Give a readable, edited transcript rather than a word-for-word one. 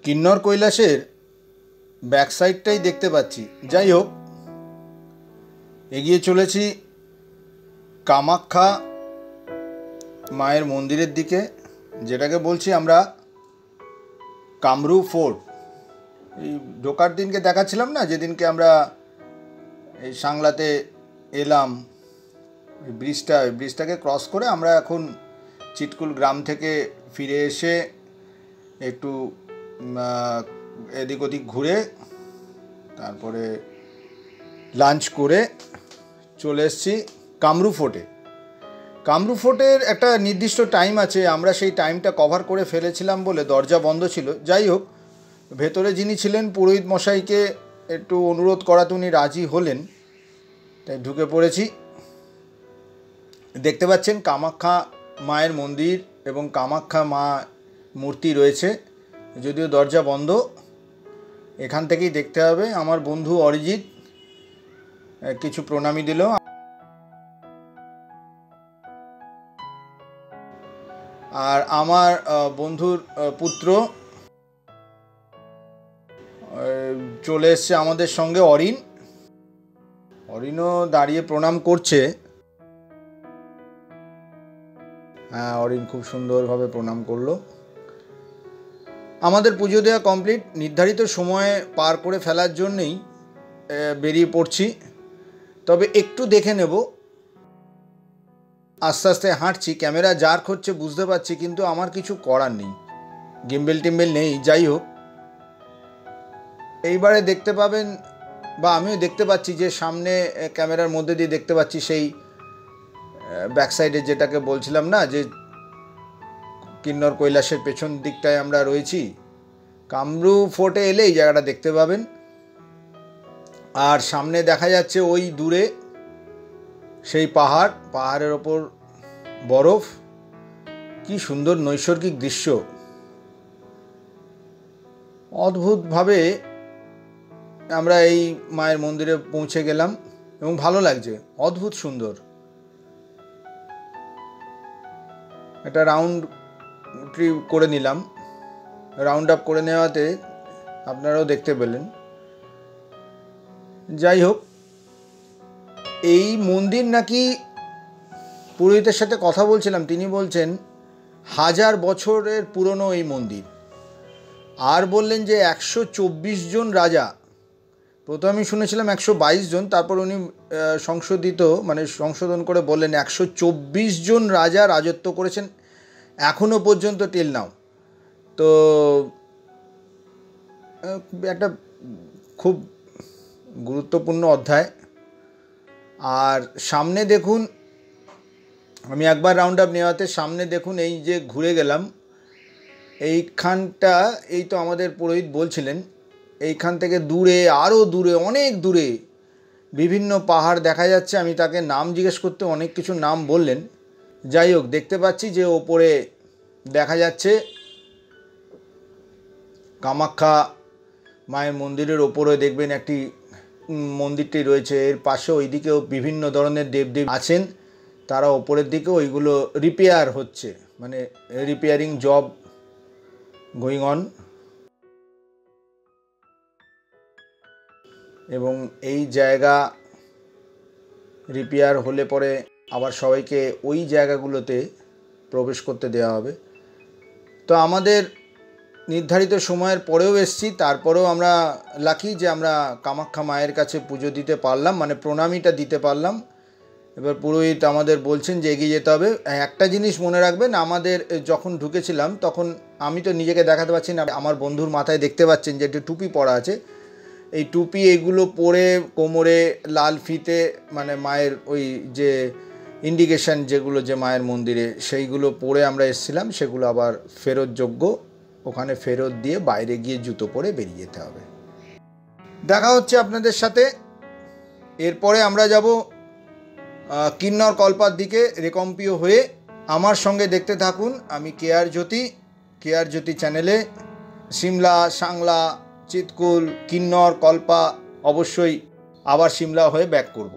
কিন্নর কৈলাসের back সাইডটাই দেখতে পাচ্ছি। যাই হোক, এগিয়ে চলেছি কামাখ্যা মায়ের মন্দিরের দিকে, যেটাকে বলছি আমরা কামরু ফোর্ট। এই ঢোকার দিনকে দেখাচ্ছিলাম না, যেদিনকে আমরা এই সাংলাতে এলাম, ওই ব্রিজটাকে ক্রস করে আমরা এখন চিটকুল গ্রাম থেকে ফিরে এসে একটু এদিক ওদিক ঘুরে তারপরে লাঞ্চ করে চলে এসেছি কামরু ফোর্টে। কামরু ফোর্টের একটা নির্দিষ্ট টাইম আছে, আমরা সেই টাইমটা কভার করে ফেলেছিলাম বলে দরজা বন্ধ ছিল। যাই হোক, ভেতরে যিনি ছিলেন পুরোহিত মশাইকে একটু অনুরোধ করাতে উনি রাজি হলেন, তাই ঢুকে পড়েছি। দেখতে পাচ্ছেন কামাখ্যা মায়ের মন্দির এবং কামাখ্যা মা মূর্তি রয়েছে, যদিও দরজা বন্ধ। এখান থেকেই দেখতে হবে। আমার বন্ধু অরিজিৎ কিছু প্রণামী দিল। আর আমার বন্ধুর পুত্র চলে এসছে আমাদের সঙ্গে, অরিনও দাঁড়িয়ে প্রণাম করছে। হ্যাঁ, অরিন খুব সুন্দরভাবে প্রণাম করলো। আমাদের পুজো দেওয়া কমপ্লিট। নির্ধারিত সময়ে পার করে ফেলার জন্যেই বেরিয়ে পড়ছি। তবে একটু দেখে নেব, আস্তে আস্তে হাঁটছি। ক্যামেরা জার্ক হচ্ছে বুঝতে পারছি, কিন্তু আমার কিছু করার নেই, গিম্বেল টিম্বেল নেই। যাই হোক, এইবারে দেখতে পাবেন, বা আমিও দেখতে পাচ্ছি যে সামনে ক্যামেরার মধ্যে দিয়ে দেখতে পাচ্ছি সেই ব্যাক সাইডে, যেটাকে বলছিলাম না যে কিন্নর কৈলাসের পেছন দিকটায় আমরা রয়েছি। কামরু ফোর্টে এলে এই জায়গাটা দেখতে পাবেন। আর সামনে দেখা যাচ্ছে ওই দূরে সেই পাহাড়ের ওপর বরফ। কি সুন্দর নৈসর্গিক দৃশ্য! অদ্ভুতভাবে আমরা এই মায়ের মন্দিরে পৌঁছে গেলাম এবং ভালো লাগছে, অদ্ভুত সুন্দর। একটা রাউন্ড ট্রিপ করে নিলাম, রাউন্ড আপ করে নেওয়াতে আপনারাও দেখতে পেলেন। যাই হোক, এই মন্দির নাকি, পুরোহিতের সাথে কথা বলছিলাম, তিনি বলছেন 1000 বছরের পুরনো এই মন্দির। আর বললেন যে 124 জন রাজা, প্রথমে আমি শুনেছিলাম 122 জন, তারপর উনি সংশোধন করে বললেন 124 জন রাজা রাজত্ব করেছেন এখনো পর্যন্ত, টিল নাও। তো একটা খুব গুরুত্বপূর্ণ অধ্যায়। আর সামনে দেখুন, আমি একবার রাউন্ড আপ নেওয়াতে সামনে দেখুন, এই যে ঘুরে গেলাম এইখানটা, এই তো আমাদের পুরোহিত বলছিলেন এইখান থেকে দূরে, আরও দূরে, অনেক দূরে বিভিন্ন পাহাড় দেখা যাচ্ছে। আমি তাকে নাম জিজ্ঞেস করতে অনেক কিছু নাম বললেন। যাই হোক, দেখতে পাচ্ছি যে ওপরে দেখা যাচ্ছে কামাখ্যা মায়ের মন্দিরের ওপরে দেখবেন একটি মন্দিরটি রয়েছে, এর পাশে ওইদিকেও বিভিন্ন ধরনের দেবদেবী আছেন। তারা ওপরের দিকে ওইগুলো রিপেয়ার হচ্ছে, মানে রিপেয়ারিং জব গোয়িং অন। এবং এই জায়গা রিপেয়ার হলে পরে আবার সবাইকে ওই জায়গাগুলোতে প্রবেশ করতে দেওয়া হবে। তো আমাদের নির্ধারিত সময়ের পরেও এসছি, তারপরেও আমরা লাকি যে আমরা কামাখ্যা মায়ের কাছে পুজো দিতে পারলাম, মানে প্রণামীটা দিতে পারলাম। এবার পুরোহিত আমাদের বলছেন যে এগিয়ে যেতে হবে। একটা জিনিস মনে রাখবেন, আমাদের যখন ঢুকেছিলাম তখন আমি তো নিজেকে দেখাতে পারছি না, আমার বন্ধুর মাথায় দেখতে পাচ্ছেন যে একটি টুপি পরা আছে। এই টুপি এগুলো পরে কোমরে লাল ফিতে, মানে মায়ের ওই যে ইন্ডিকেশন যেগুলো যে মায়ের মন্দিরে, সেইগুলো পরে আমরা এসেছিলাম, সেগুলো আবার ফেরতযোগ্য। ওখানে ফেরত দিয়ে বাইরে গিয়ে জুতো পরে বেরিয়ে যেতে হবে। দেখা হচ্ছে আপনাদের সাথে। এরপরে আমরা যাব কিন্নর কল্পার দিকে রেকম্পিও হয়ে। আমার সঙ্গে দেখতে থাকুন। আমি কেআর জ্যোতি চ্যানেলে সিমলা, সাংলা, চিতকুল, কিন্নর, কল্পা, অবশ্যই আবার সিমলা হয়ে ব্যাক করব।